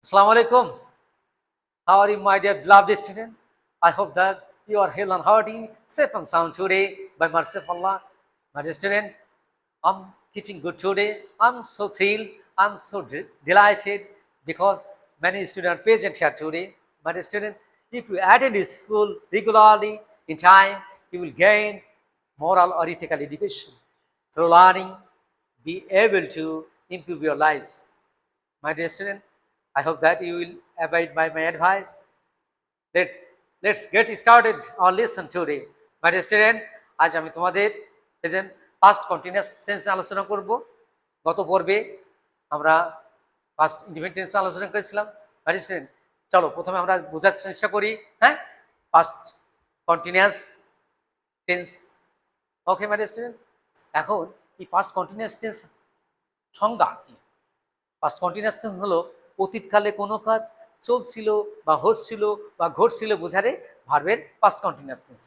Assalamu alaikum. How are you, my dear beloved student? I hope that you are healthy and hearty, safe and sound today by mercy of Allah. My dear student, I'm keeping good today. I'm so thrilled. I'm so delighted because many students are present here today. My dear student, if you attend this school regularly in time, you will gain moral or ethical education. Through learning, be able to improve your lives. My dear student, I hope that you will abide by my advice. Let's get started our lesson today. My dear student, আজ আমি তোমাদের present past continuous tense আলোচনা করব। গত পর্বে আমরা past indefinite tense আলোচনা করেছিলাম। মাই ডিয়ার স্টুডেন্ট, চলো প্রথমে আমরা বোঝার চেষ্টা করি, হ্যাঁ, past continuous tense. Okay my dear student, এখন এই পাস্ট কন্টিনিউয়াস টেন্স সংজ্ঞা কি? পাস্ট কন্টিনিউয়াস টেন্স হলো অতীতকালে কোনো কাজ চলছিল বা হচ্ছিল বা ঘটছিল বোঝারে ভার্বের past continuous tense.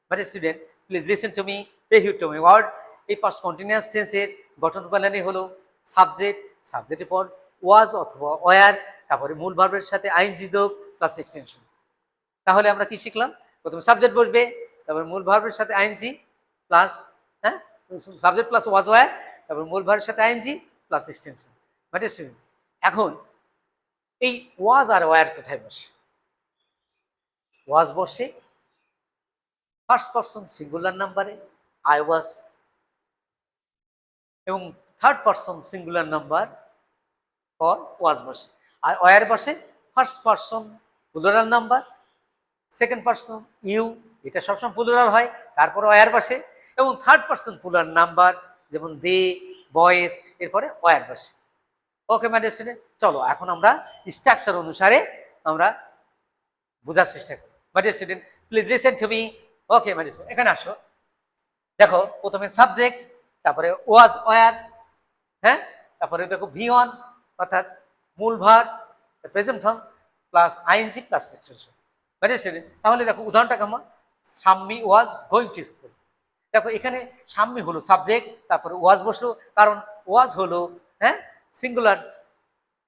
But student, please listen to me, pay heed to me word. এই পাস্ট কন্টিনিউয়াস টেন্সের গঠন প্রণালী হলো সাবজেক্ট, সাবজেক্টের পর ওয়াজ অথবা ওয়ার, তারপরে মূল ভার্বের সাথে আইএনজি যোগ প্লাস এক্সটেনশন। তাহলে আমরা কি শিখলাম? প্রথমে সাবজেক্ট বসবে, তারপরে মূল ভার্বের সাথে আইএনজি প্লাস, হ্যাঁ, সাবজেক্ট প্লাস ওয়াজ ওয়ার, তারপরে মূল ভার্বের সাথে ING plus extension. But student, এখন এই ওয়াজ আর ওয়ার কোথায় বসে? ওয়াজ বসে ফার্স্ট পারসন সিঙ্গুলার নাম্বারে আই ওয়াজ, এবং third person singular number for was বসে। আর ওয়ার বসে first person plural number, second person you, এটা সবসময় প্লুরাল হয়, তারপর ওয়ার বসে, এবং থার্ড পারসন প্লুরাল নাম্বার যেমন দে, বয়েজ, এরপরে ওয়ার বসে। ওকে মাই ডিয়ার স্টুডেন্ট, চলো এখন আমরা স্ট্রাকচার অনুসারে আমরা বোঝার চেষ্টা করি। মাই dear student, please listen to me. Okay my dear student, এখানে আসো, দেখো প্রথমে সাবজেক্ট, তারপরে ওয়াজ ওয়ার, হ্যাঁ, তারপরে দেখো ভি ওয়ান অর্থাৎ মূল verb, present form plus ING plus extension. My dear student, তাহলে দেখো উদাহরণটা কেমন? Shammi was going to school. দেখো এখানে শাম্মি হলো সাবজেক্ট, তারপরে ওয়াজ বসলো, কারণ ওয়াজ হলো, হ্যাঁ, সিঙ্গুলার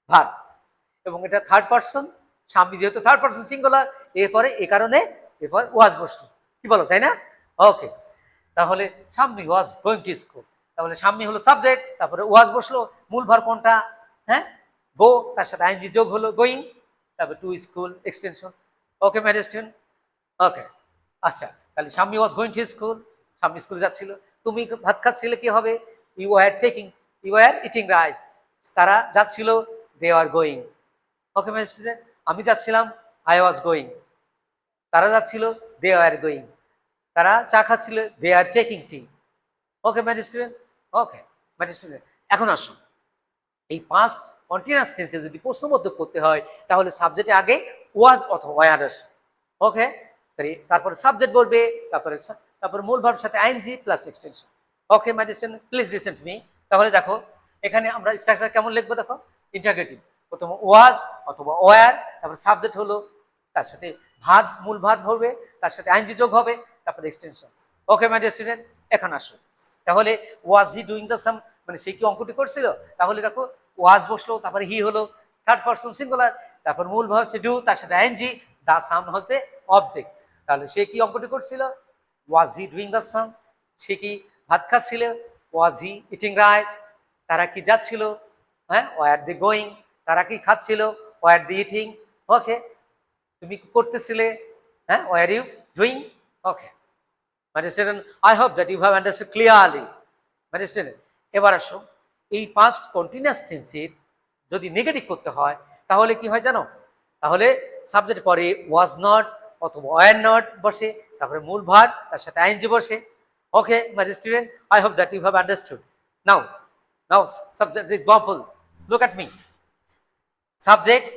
ভার্ব, এবং এটা থার্ড পারসন, স্বামী যেহেতু থার্ড পারসন সিঙ্গুলার, এরপরে এ কারণে এরপর ওয়াজ বসলো, কি বলো, তাই না? ওকে, তাহলে স্বামী ওয়াজ গোয়িং টু স্কুল, তাহলে স্বামী হলো সাবজেক্ট, তারপরে ওয়াজ বসলো, মূল ভার্ব কোনটা? হ্যাঁ, গো, তার সাথে আইএনজি যোগ হলো গোয়িং, তারপরে to school extension. Okay my dear student, okay, আচ্ছা, তাহলে স্বামী ওয়াজ গোয়িং টু স্কুল, স্বামী স্কুলে যাচ্ছিল। তুমি ভাত খাচ্ছিলে, কি হবে? ইউ আর ইটিং রাইস, তারা যাচ্ছিল, দে are going. Okay my student, আমি যাচ্ছিলাম, আই ওয়াজ গোয়িং, তারা যাচ্ছিল, দে আর গোয়িং, তারা চা খাচ্ছিল, they are taking tea. Okay my student, okay my student, এখন আসুন, এই পাস্ট কন্টিনিউয়াস টেন্সে যদি প্রশ্নবোধক করতে হয় তাহলে সাবজেক্টে আগে ওয়াজ অথবা ওয়ার আসে। ওকে, তারপরে সাবজেক্ট বলবে, তারপরে মূল ভার্বের সাথে ING plus extension. Okay my student, please listen to me. তাহলে দেখো এখানে আমরা স্ট্রাকচার কেমন লিখবো, দেখো ইন্টারগেটিভ, প্রথম ওয়াজ অথবা ওয়ার, তারপরে সাবজেক্ট হলো, তার সাথে ভার্ব, মূল ভার্ব হবে, তার সাথে আইএনজি যোগ হবে, তারপরে এক্সটেনশন। ওকে মাই স্টুডেন্ট, এখন আসো, তাহলে ওয়াজ হি ডুইং দ্য সাম, মানে সে কি অঙ্কটি করছিল? তাহলে দেখো ওয়াজ বসলো, তারপরে হি হলো থার্ড পারসন সিঙ্গুলার, তারপর মূল ভার্ব হচ্ছে ডু, তার সাথে আইএনজি, দা সাম হচ্ছে অবজেক্ট। তাহলে সে কি অঙ্কটি করছিল? ওয়াজ হি ডুইং দ্য সাম। সে কি ভাত খাচ্ছিল? ওয়াজ হি ইটিং রাইস। তারা কি যাচ্ছিল? হ্যাঁ, ওয়ার দি গোয়িং। তারা কি খাচ্ছিল? ওয়ার দি ইটিং। ওকে, তুমি কি করতেছিলে? হ্যাঁ, were you doing. Okay my student, I hope that you have understood clearly. My student, এবার আসো, এই পাস্ট কন্টিনিউয়াস টেন্সের যদি নেগেটিভ করতে হয় তাহলে কি হয় জানো? তাহলে সাবজেক্ট পরে ওয়াজ নট অথবা ওয়ার নট বসে, তারপরে মূল ভার্ব, তার সাথে আইএনজি বসে। Okay my student, I hope that you have understood. Now subject example, look at me. Subject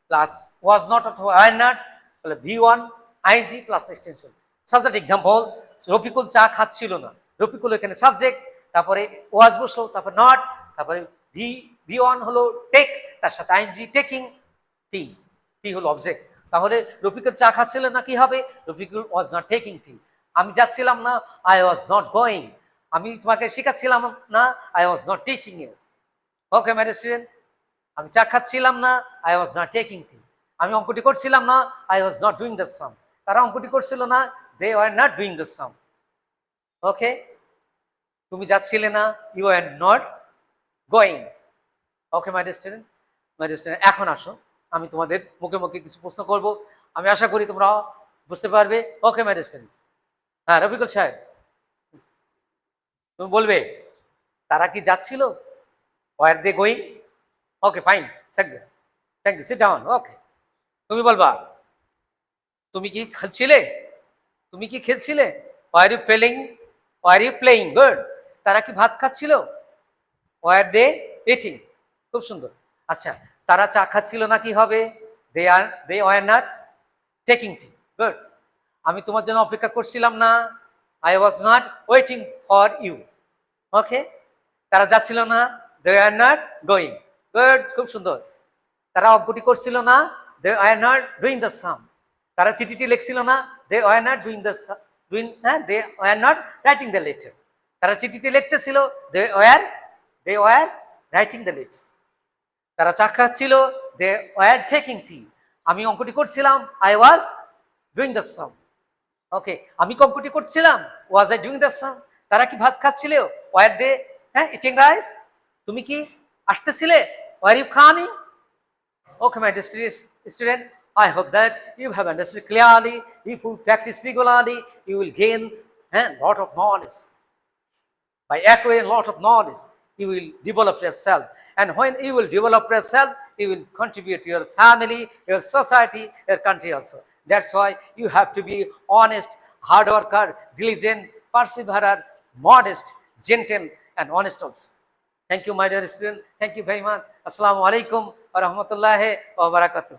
plus was not অথবা ওয়ার নট, তাহলে V one ING plus extension. Subject example, Rafiqul চা খাচ্ছিল না। রফিকুল এখানে সাবজেক্ট, তারপরে ওয়াজ বসলো, তারপরে নট, তারপরে ভি ওয়ান হলো টেক, তার সাথে আইএনজি টেকিং, টি, টি হলো অবজেক্ট। তাহলে রফিকুল চা খাচ্ছিল না, কি হবে? রফিকুল ওয়াজ নট টেকিং টি। আমি যাচ্ছিলাম না, আই ওয়াজ নট গোয়িং। আমি তোমাকে শেখাচ্ছিলাম না, I was not teaching you. Okay my student, আমি চা খাচ্ছিলাম না, I was not taking tea. আমি অঙ্কটি করছিলাম না, I was not doing the sum. তারা অঙ্কটি করছিল না, they were not doing the sum. Okay, তুমি যাচ্ছিলে না, you are not going. Okay my dear student, my dear student, এখন আসো আমি তোমাদের মুখে মুখে কিছু প্রশ্ন করব, আমি আশা করি তোমরা বুঝতে পারবে। ওকে মাই ডিয়ার স্টুডেন্ট, হ্যাঁ রফিকুল সাহেব তুমি বলবে তারা কি যাচ্ছিল, were they going? Okay fine, thank you, sit down. Okay, তুমি বলবা তুমি কি খেলছিলে, তুমি কি খেলছিলে? Were you playing, were you playing? Good. তারা কি ভাত খাচ্ছিল? Were they eating? খুব সুন্দর। আচ্ছা, তারা চা খাচ্ছিল না, কি হবে? They were not taking tea. Good. আমি তোমার জন্য অপেক্ষা করছিলাম না, I was not waiting for you. Okay, তারা যাচ্ছিল না, they are not going. Good, খুব সুন্দর। তারা অঙ্কটি করছিল না, they are not doing the sum. তারা চিঠিটি লিখছিল না, they are not doing the they are not writing the letter. তারা চিঠিতে লিখতেছিল, they were writing the letter. তারা চা খাচ্ছিল, দে ওয়ার টেকিং টি। আমি অঙ্কটি করছিলাম, I was doing the sum. ওকে, আমি অঙ্কটি করছিলাম, was I doing the sum. তারা কি ভাত খাচ্ছিল, ওয়ার দে ইটিং রাইস? তুমি কি আসতেছিলে, were you coming? Okay, my dear student, I hope that you have understood clearly. If you practice regularly, you will gain a lot of knowledge. By acquiring a lot of knowledge, you will develop yourself. And when you will develop yourself, you will contribute to your family, your society, your country also. That's why you have to be honest, hard worker, diligent, perseverer, modest, gentle, and honest also. Thank you, my dear student. Thank you very much. Assalamu alaikum wa rahmatullahi wa barakatuh.